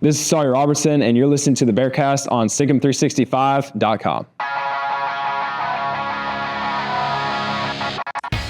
This is Sawyer Robertson, and you're listening to the Bearcast on SicEm365.com.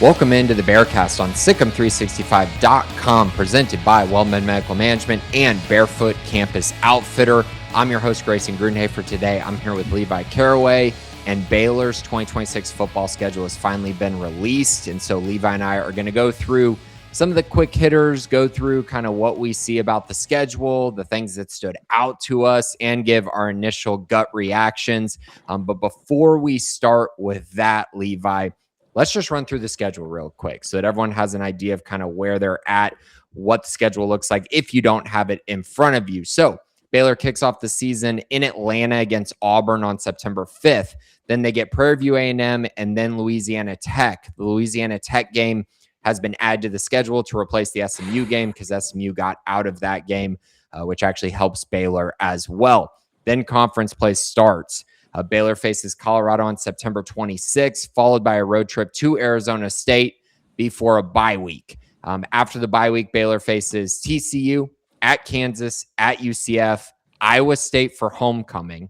Welcome into the Bearcast on SicEm365.com, presented by Wellman Medical Management and Barefoot Campus Outfitter. I'm your host, Grayson Grundhoefer. Today, I'm here with Levi Caraway, and Baylor's 2026 football schedule has finally been released. And so Levi and I are going to go through some of the quick hitters, go through kind of what we see about the schedule, the things that stood out to us, and give our initial gut reactions. But before we start with that, Levi, let's just run through the schedule real quick so that everyone has an idea of kind of where they're at, what the schedule looks like if you don't have it in front of you. So Baylor kicks off the season in Atlanta against Auburn on September 5th. Then they get Prairie View A&M and then Louisiana Tech. The Louisiana Tech game has been added to the schedule to replace the SMU game because SMU got out of that game, which actually helps Baylor as well. Then conference play starts. Baylor faces Colorado on September 26th, followed by a road trip to Arizona State before a bye week. After the bye week, Baylor faces TCU, at Kansas, at UCF, Iowa State for homecoming,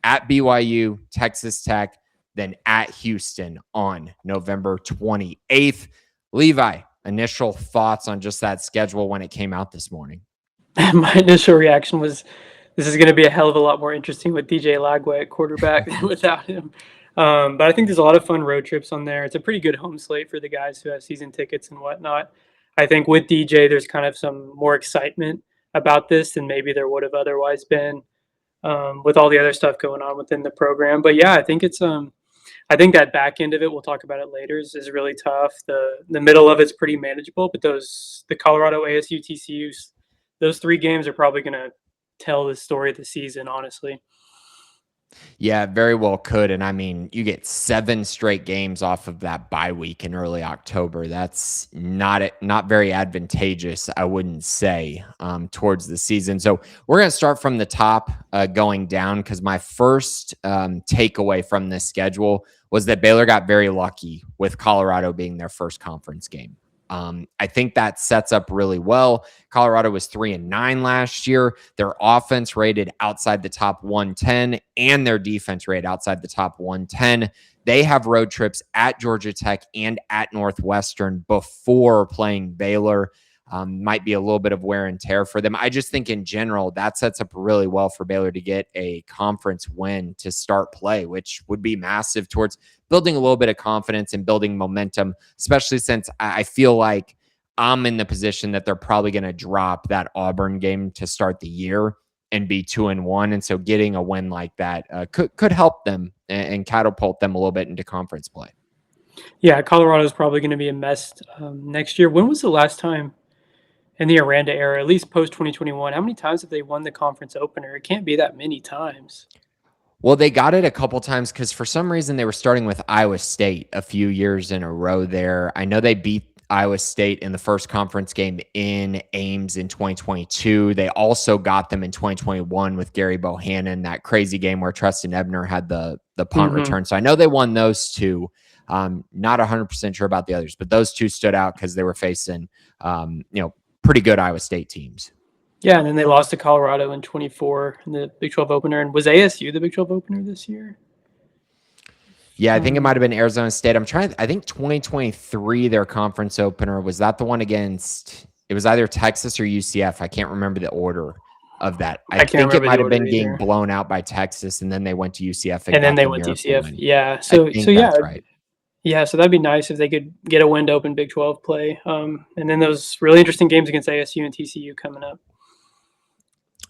at BYU, Texas Tech, then at Houston on November 28th. Levi, initial thoughts on just that schedule when it came out this morning? My initial reaction was, this is going to be a hell of a lot more interesting with DJ Lagway at quarterback than without him. But I think there's a lot of fun road trips on there. It's a pretty good home slate for the guys who have season tickets and whatnot. I think with DJ, there's kind of some more excitement about this than maybe there would have otherwise been with all the other stuff going on within the program. But yeah, I think it's I think that back end of it, we'll talk about it later, is really tough. The middle of it's pretty manageable, but the Colorado, ASU, TCUs, those three games are probably going to tell the story of the season, honestly. Yeah, very well could. And I mean, you get 7 straight games off of that bye week in early October. That's not very advantageous, I wouldn't say, towards the season. So we're going to start from the top going down, because my first takeaway from this schedule was that Baylor got very lucky with Colorado being their first conference game. I think that sets up really well. Colorado was 3-9 last year. Their offense rated outside the top 110 and their defense rated outside the top 110. They have road trips at Georgia Tech and at Northwestern before playing Baylor. Might be a little bit of wear and tear for them. I just think in general, that sets up really well for Baylor to get a conference win to start play, which would be massive towards building a little bit of confidence and building momentum, especially since I feel like I'm in the position that they're probably going to drop that Auburn game to start the year and be 2-1. And so getting a win like that could help them and catapult them a little bit into conference play. Yeah, Colorado is probably going to be a mess next year. When was the last time in the Aranda era, at least post-2021, how many times have they won the conference opener? It can't be that many times. Well, they got it a couple times because for some reason they were starting with Iowa State a few years in a row there. I know they beat Iowa State in the first conference game in Ames in 2022. They also got them in 2021 with Gary Bohannon, that crazy game where Treston Ebner had the punt return. So I know they won those two. Not 100% sure about the others, but those two stood out because they were facing, pretty good Iowa State teams. Yeah, and then they lost to Colorado in 24 in the Big 12 opener. And was ASU the Big 12 opener this year? Yeah, I think it might have been Arizona State. I think 2023, their conference opener, was that the one against, it was either Texas or UCF. I can't remember the order of that. I think it might have been getting blown out by Texas, and then they went to UCF. And then they went to UCF. Win. Yeah, so yeah. That's right. Yeah, so that'd be nice if they could get a win to open Big 12 play. And then those really interesting games against ASU and TCU coming up.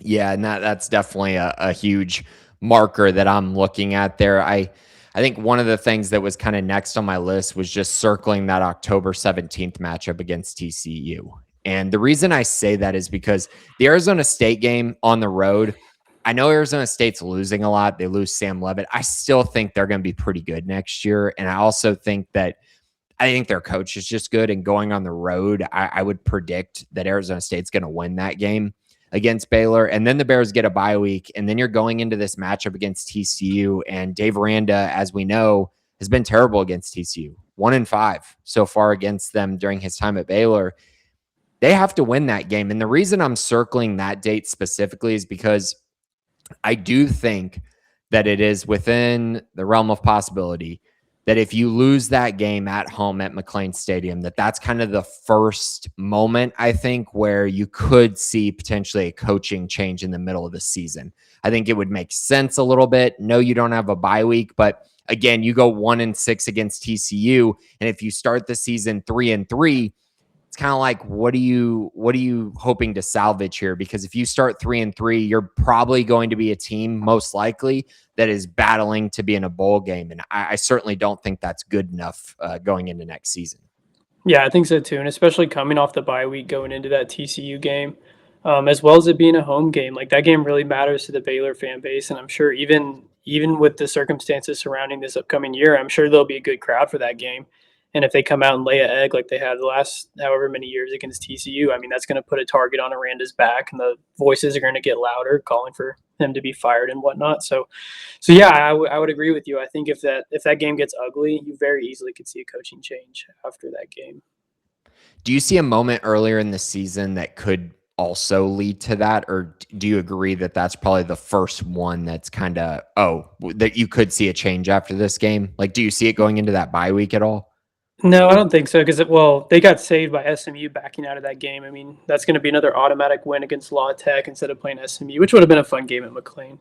Yeah, and that's definitely a huge marker that I'm looking at there. I think one of the things that was kind of next on my list was just circling that October 17th matchup against TCU. And the reason I say that is because the Arizona State game on the road, I know Arizona State's losing a lot. They lose Sam Levitt. I still think they're going to be pretty good next year. And I also think their coach is just good. And going on the road, I would predict that Arizona State's going to win that game against Baylor. And then the Bears get a bye week. And then you're going into this matchup against TCU. And Dave Aranda, as we know, has been terrible against TCU. 1-5 so far against them during his time at Baylor. they have to win that game. And the reason I'm circling that date specifically is because I do think that it is within the realm of possibility that if you lose that game at home at McLean Stadium, that's kind of the first moment, I think, where you could see potentially a coaching change in the middle of the season. I think it would make sense a little bit. No, you don't have a bye week, but again, you go 1-6 against TCU, and if you start the season 3-3, it's kind of like, what are you hoping to salvage here? Because if you start 3-3, you're probably going to be a team, most likely, that is battling to be in a bowl game. And I certainly don't think that's good enough going into next season. Yeah, I think so too. And especially coming off the bye week going into that TCU game, as well as it being a home game, like that game really matters to the Baylor fan base. And I'm sure even with the circumstances surrounding this upcoming year, I'm sure there'll be a good crowd for that game. And if they come out and lay an egg like they had the last however many years against TCU, I mean, that's going to put a target on Aranda's back, and the voices are going to get louder, calling for him to be fired and whatnot. So yeah, I would agree with you. I think if that game gets ugly, you very easily could see a coaching change after that game. Do you see a moment earlier in the season that could also lead to that, or do you agree that that's probably the first one that's kind of that you could see a change after this game? Like, do you see it going into that bye week at all? No, I don't think so because they got saved by SMU backing out of that game. I mean, that's going to be another automatic win against La Tech instead of playing SMU, which would have been a fun game at McLean.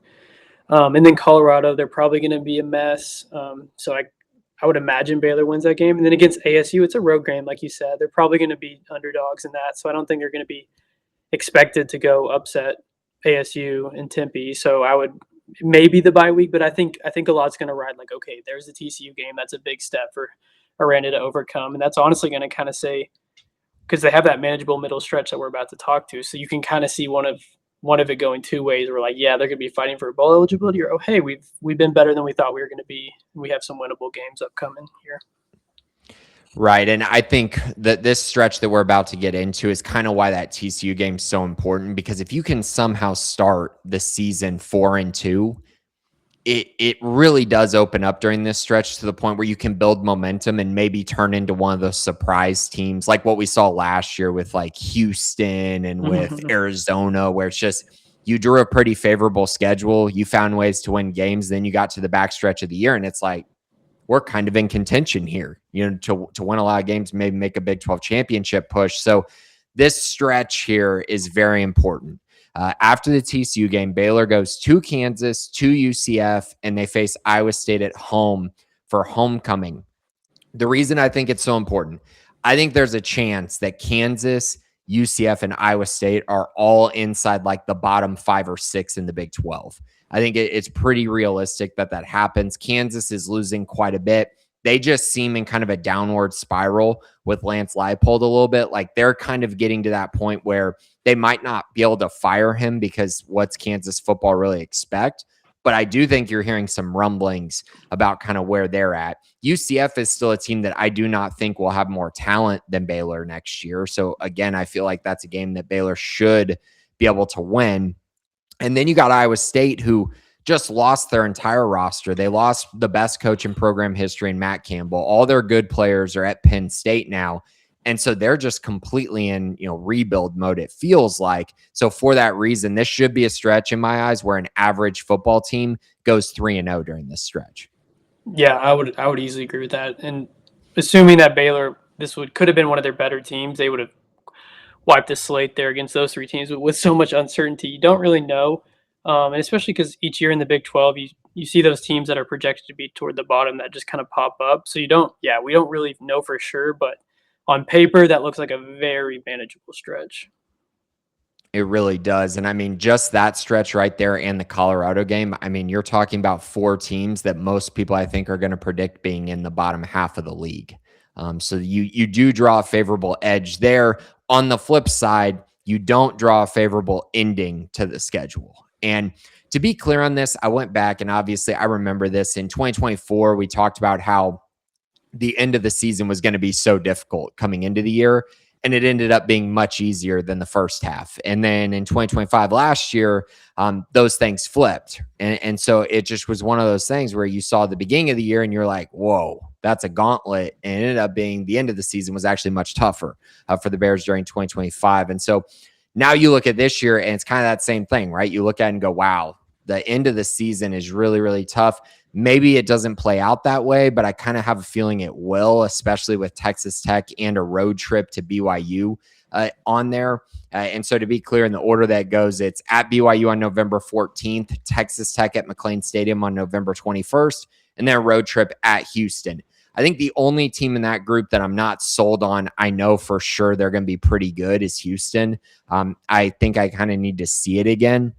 And then Colorado, they're probably going to be a mess. So I would imagine Baylor wins that game. And then against ASU, it's a road game, like you said. They're probably going to be underdogs in that. So I don't think they're going to be expected to go upset ASU and Tempe. So I would maybe the bye week, but I think a lot's going to ride like, okay, there's the TCU game. That's a big step for Aranda to overcome. And that's honestly going to kind of say, because they have that manageable middle stretch that we're about to talk to. So you can kind of see one of it going two ways. We're like, yeah, they're going to be fighting for bowl eligibility, or, oh, hey, we've been better than we thought we were going to be. We have some winnable games upcoming here. Right. And I think that this stretch that we're about to get into is kind of why that TCU game is so important, because if you can somehow start the season 4-2, it really does open up during this stretch to the point where you can build momentum and maybe turn into one of those surprise teams like what we saw last year with like Houston and with Arizona, where it's just you drew a pretty favorable schedule. You found ways to win games. Then you got to the back stretch of the year and it's like, we're kind of in contention here, to win a lot of games, maybe make a Big 12 championship push. So this stretch here is very important. After the TCU game, Baylor goes to Kansas, to UCF, and they face Iowa State at home for homecoming. The reason I think it's so important, I think there's a chance that Kansas, UCF, and Iowa State are all inside like the bottom 5 or 6 in the Big 12. I think it's pretty realistic that happens. Kansas is losing quite a bit. They just seem in kind of a downward spiral with Lance Leipold a little bit. Like they're kind of getting to that point where they might not be able to fire him because what's Kansas football really expect? But I do think you're hearing some rumblings about kind of where they're at. UCF is still a team that I do not think will have more talent than Baylor next year. So again, I feel like that's a game that Baylor should be able to win. And then you got Iowa State, who just lost their entire roster. They lost the best coach in program history in Matt Campbell. All their good players are at Penn State now. And so they're just completely in, rebuild mode, it feels like. So for that reason, this should be a stretch in my eyes where an average football team goes 3-0 during this stretch. Yeah, I would easily agree with that. And assuming that Baylor, could have been one of their better teams, they would have wiped the slate there against those three teams. But with so much uncertainty, you don't really know. And especially because each year in the Big 12, you see those teams that are projected to be toward the bottom that just kind of pop up. So we don't really know for sure, but on paper, that looks like a very manageable stretch. It really does. And I mean, just that stretch right there and the Colorado game, I mean, you're talking about 4 teams that most people, I think, are going to predict being in the bottom half of the league. So you do draw a favorable edge there. On the flip side, you don't draw a favorable ending to the schedule. And to be clear on this, I went back and obviously I remember this in 2024, we talked about how the end of the season was going to be so difficult coming into the year. And it ended up being much easier than the first half. And then in 2025 last year, those things flipped. And so it just was one of those things where you saw the beginning of the year and you're like, whoa, that's a gauntlet. And it ended up being the end of the season was actually much tougher for the Bears during 2025. And so now you look at this year and it's kind of that same thing, right? You look at it and go, wow, the end of the season is really, really tough. Maybe it doesn't play out that way, but I kind of have a feeling it will, especially with Texas Tech and a road trip to BYU on there. And so to be clear, in the order that goes, it's at BYU on November 14th, Texas Tech at McLean Stadium on November 21st, and then a road trip at Houston. I think the only team in that group that I'm not sold on, I know for sure they're going to be pretty good, is Houston. I think I kind of need to see it again.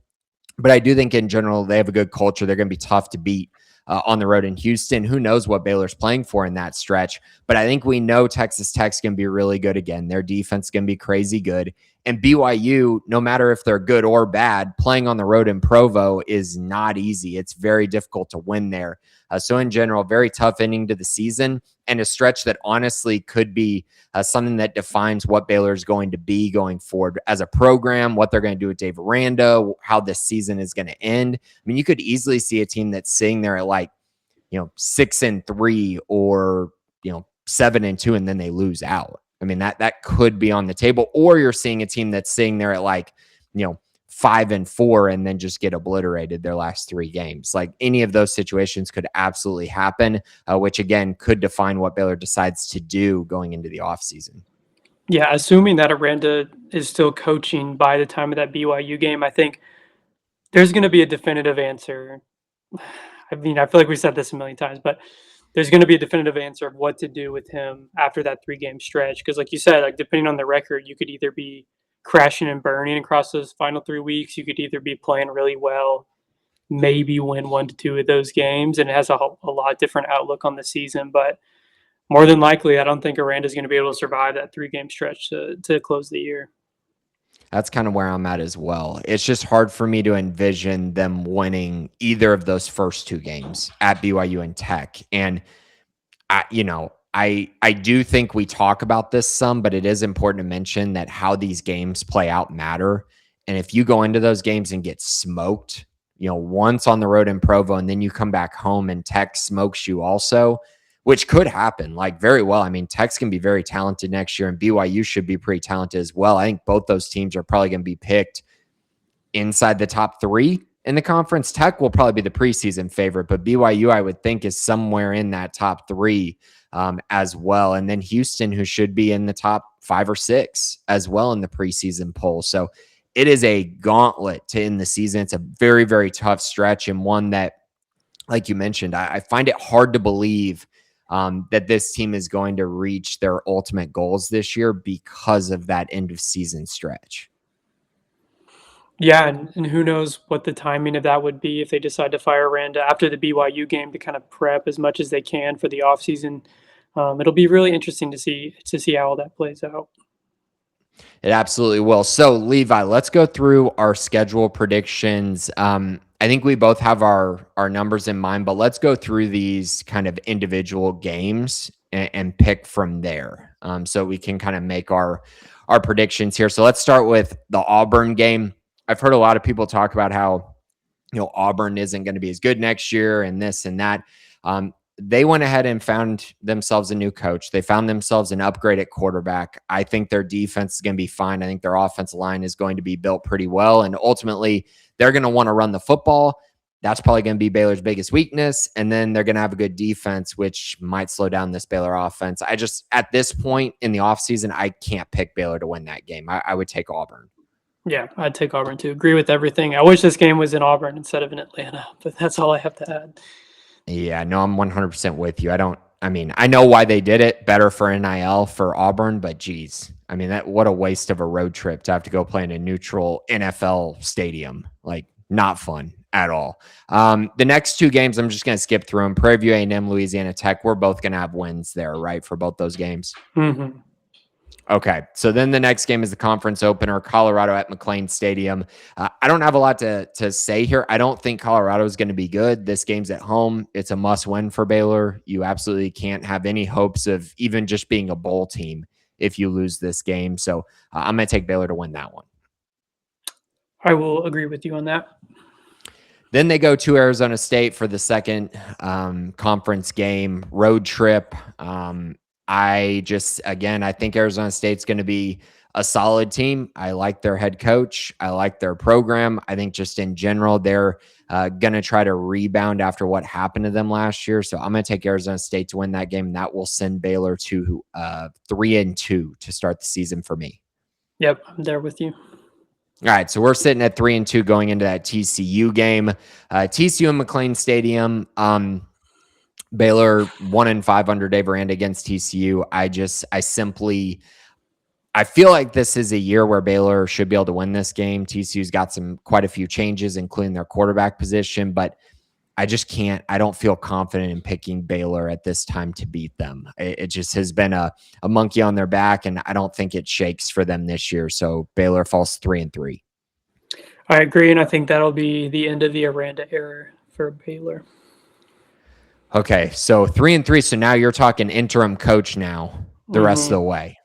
But I do think in general, they have a good culture. They're going to be tough to beat on the road in Houston. Who knows what Baylor's playing for in that stretch? But I think we know Texas Tech's going to be really good again. Their defense is going to be crazy good. And BYU, no matter if they're good or bad, playing on the road in Provo is not easy. It's very difficult to win there. So in general, very tough ending to the season and a stretch that honestly could be something that defines what Baylor is going to be going forward as a program, what they're going to do with Dave Aranda, how this season is going to end. I mean, you could easily see a team that's sitting there at 6-3 or 7-2, and then they lose out. I mean, that could be on the table. Or you're seeing a team that's sitting there at 5-4 and then just get obliterated their last 3 games. Like, any of those situations could absolutely happen, which again could define what Baylor decides to do going into the offseason. Yeah, assuming that Aranda is still coaching by the time of that BYU game, I think there's going to be a definitive answer. I mean, I feel like we said this a million times, but there's going to be a definitive answer of what to do with him after that 3-game stretch. Because like you said, depending on the record, you could either be crashing and burning across those final 3 weeks. You could either be playing really well, maybe win 1 to 2 of those games, and it has a lot different outlook on the season. But more than likely, I don't think Aranda is going to be able to survive that 3-game stretch to close the year. That's kind of where I'm at as well. It's just hard for me to envision them winning either of those first 2 games at BYU and Tech. And I do think we talk about this some, but it is important to mention that how these games play out matter. And if you go into those games and get smoked, once on the road in Provo, and then you come back home and Tech smokes you also, which could happen very well. I mean, Tech's going to be very talented next year, and BYU should be pretty talented as well. I think both those teams are probably going to be picked inside the top 3 in the conference. Tech will probably be the preseason favorite, but BYU, I would think, is somewhere in that top 3 as well. And then Houston, who should be in the top 5 or 6 as well in the preseason poll. So it is a gauntlet to end the season. It's a very, very tough stretch, and one that, like you mentioned, I find it hard to believe that this team is going to reach their ultimate goals this year because of that end of season stretch. Yeah, and who knows what the timing of that would be if they decide to fire Aranda after the BYU game to kind of prep as much as they can for the offseason. It'll be really interesting to see how all that plays out. It absolutely will. So, Levi, let's go through our schedule predictions. I think we both have our numbers in mind, but let's go through these kind of individual games and pick from there. So we can kind of make our predictions here. So let's start with the Auburn game. I've heard a lot of people talk about how, Auburn isn't going to be as good next year and this and that. They went ahead and found themselves a new coach. They found themselves an upgrade at quarterback. I think their defense is going to be fine. I think their offensive line is going to be built pretty well. And ultimately, they're going to want to run the football. That's probably going to be Baylor's biggest weakness. And then they're going to have a good defense, which might slow down this Baylor offense. At this point in the offseason, I can't pick Baylor to win that game. I would take Auburn. Yeah, I'd take Auburn too. Agree with everything. I wish this game was in Auburn instead of in Atlanta, but that's all I have to add. Yeah, no, I'm 100% with you. I know why they did it, better for NIL for Auburn, but geez, what a waste of a road trip to have to go play in a neutral NFL stadium. Not fun at all. The next 2 games, I'm just going to skip through them. Prairie View A&M, Louisiana Tech, we're both going to have wins there, right, for both those games? Mm-hmm. Okay, so then the next game is the conference opener, Colorado at McLean Stadium. I don't have a lot to say here. I don't think Colorado is going to be good. This game's at home. It's a must-win for Baylor. You absolutely can't have any hopes of even just being a bowl team if you lose this game. So I'm going to take Baylor to win that one. I will agree with you on that. Then they go to Arizona State for the second conference game road trip. I think Arizona State's going to be a solid team. I like their head coach. I like their program. I think just in general, they're going to try to rebound after what happened to them last year. So I'm going to take Arizona State to win that game. And that will send Baylor to 3-2 to start the season for me. Yep, I'm there with you. All right, so we're sitting at 3-2 going into that TCU game. TCU in McLean Stadium. Baylor 1-5 under Dave Aranda against TCU. I feel like this is a year where Baylor should be able to win this game. TCU's got quite a few changes, including their quarterback position, but I don't feel confident in picking Baylor at this time to beat them. It just has been a monkey on their back, and I don't think it shakes for them this year. So Baylor falls 3-3. I agree, and I think that'll be the end of the Aranda era for Baylor. Okay, so 3-3. So now you're talking interim coach now the rest of the way.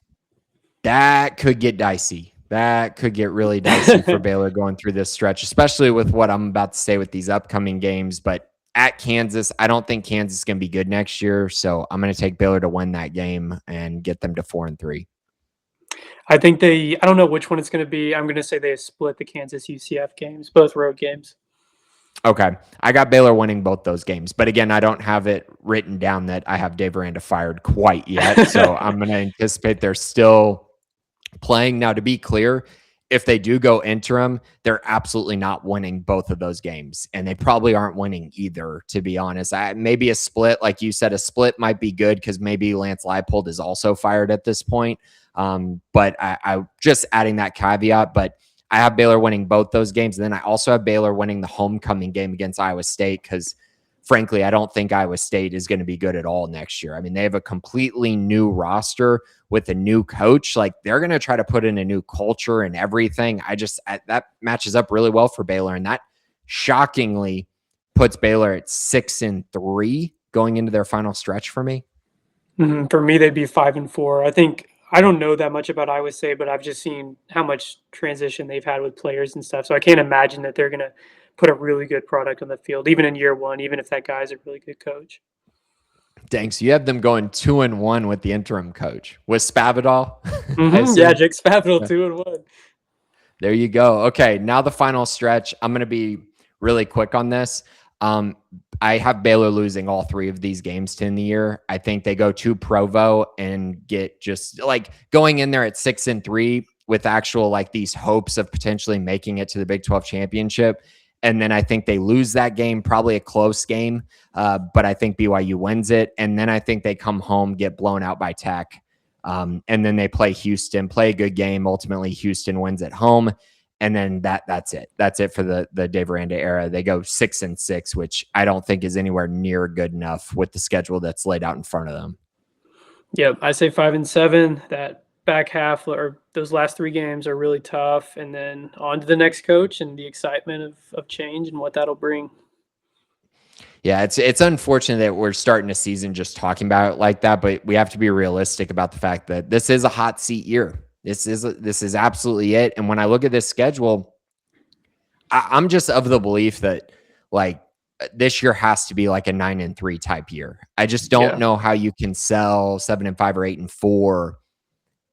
That could get dicey. That could get really dicey for Baylor going through this stretch, especially with what I'm about to say with these upcoming games. But at Kansas, I don't think Kansas is going to be good next year. So I'm going to take Baylor to win that game and get them to 4-3. I think I don't know which one it's going to be. I'm going to say they split the Kansas UCF games, both road games. Okay. I got Baylor winning both those games. But again, I don't have it written down that I have Dave Aranda fired quite yet. So I'm going to anticipate they're still playing. Now, to be clear, if they do go interim, they're absolutely not winning both of those games. And they probably aren't winning either, to be honest. Maybe a split, like you said, a split might be good because maybe Lance Leipold is also fired at this point. But I just adding that caveat, but I have Baylor winning both those games. And then I also have Baylor winning the homecoming game against Iowa State because, frankly, I don't think Iowa State is going to be good at all next year. I mean, they have a completely new roster with a new coach. Like, they're going to try to put in a new culture and everything. That matches up really well for Baylor. And that shockingly puts Baylor at 6-3 going into their final stretch for me. Mm-hmm. For me, they'd be 5-4. I don't know that much about Iowa State, but I've just seen how much transition they've had with players and stuff. So I can't imagine that they're going to put a really good product on the field, even in year one, even if that guy's a really good coach. Dang, so you have them going 2-1 with the interim coach. With Spavital? Mm-hmm. Yeah, Jake Spavital, 2-1. There you go. Okay, now the final stretch. I'm going to be really quick on this. I have Baylor losing all three of these games to end the year. I think they go to Provo and get just like going in there at 6-3 with actual like these hopes of potentially making it to the Big 12 championship. And then I think they lose that game, probably a close game. But I think BYU wins it. And then I think they come home, get blown out by Tech. And then they play Houston, play a good game. Ultimately, Houston wins at home. And then that's it. That's it for the Dave Aranda era. They go 6-6, which I don't think is anywhere near good enough with the schedule that's laid out in front of them. Yep, I say 5-7. That back half or those last three games are really tough, and then on to the next coach and the excitement of change and what that'll bring. Yeah, it's unfortunate that we're starting a season just talking about it like that, but we have to be realistic about the fact that this is a hot seat year. This is absolutely it. And when I look at this schedule, I'm just of the belief that like this year has to be like a 9-3 type year. I just don't know how you can sell 7-5 or 8-4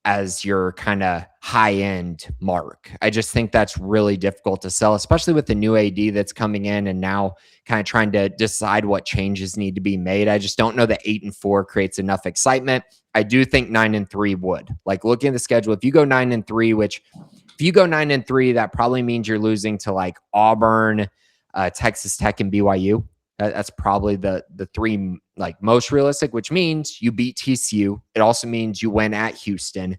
as your kind of high end mark. I just think that's really difficult to sell, especially with the new AD that's coming in and now kind of trying to decide what changes need to be made. I just don't know that 8-4 creates enough excitement. I do think 9-3 would. Like looking at the schedule, if you go 9-3, if you go 9-3, that probably means you're losing to like Auburn, Texas Tech, and BYU. That's probably the three like most realistic, which means you beat TCU. It also means you win at Houston.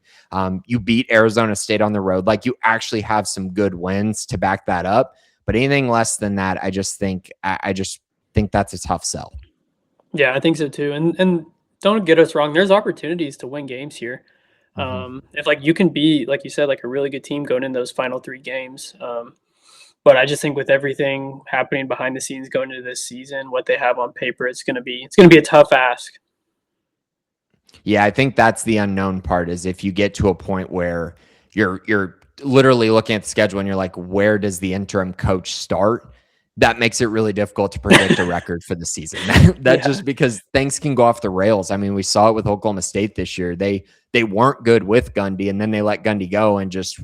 You beat Arizona State on the road. Like you actually have some good wins to back that up. But anything less than that, I just think that's a tough sell. Yeah, I think so too. And don't get us wrong. There's opportunities to win games here. If like you can be, like you said, like a really good team going in those final three games. But I just think with everything happening behind the scenes going into this season, what they have on paper, it's going to be a tough ask. Yeah, I think that's the unknown part is if you get to a point where you're literally looking at the schedule and you're like, where does the interim coach start? that makes it really difficult to predict a record for the season. Just because things can go off the rails. I mean, we saw it with Oklahoma State this year. They weren't good with Gundy, and then they let Gundy go and just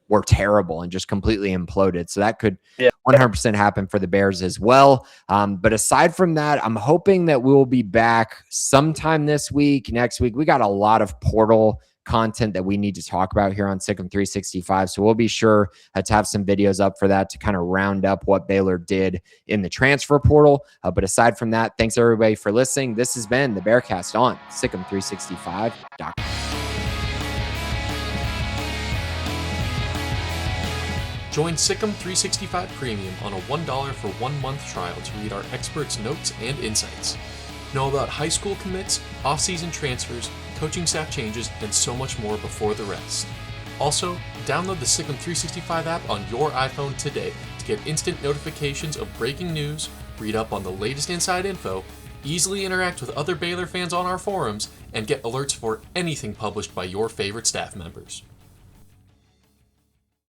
were terrible and just completely imploded. So that could 100% happen for the Bears as well. But aside from that, I'm hoping that we will be back sometime this week, next week. We got a lot of portal content that we need to talk about here on Sikkim 365. So we'll be sure to have some videos up for that to kind of round up what Baylor did in the transfer portal. But aside from that, thanks everybody for listening. This has been the Bearcast on Sikkim365.com. Join Sikkim 365 Premium on a $1 for 1 month trial to read our experts' notes and insights. Know about high school commits, off-season transfers, coaching staff changes, and so much more before the rest. Also, download the Sikkim 365 app on your iPhone today to get instant notifications of breaking news, read up on the latest inside info, easily interact with other Baylor fans on our forums, and get alerts for anything published by your favorite staff members.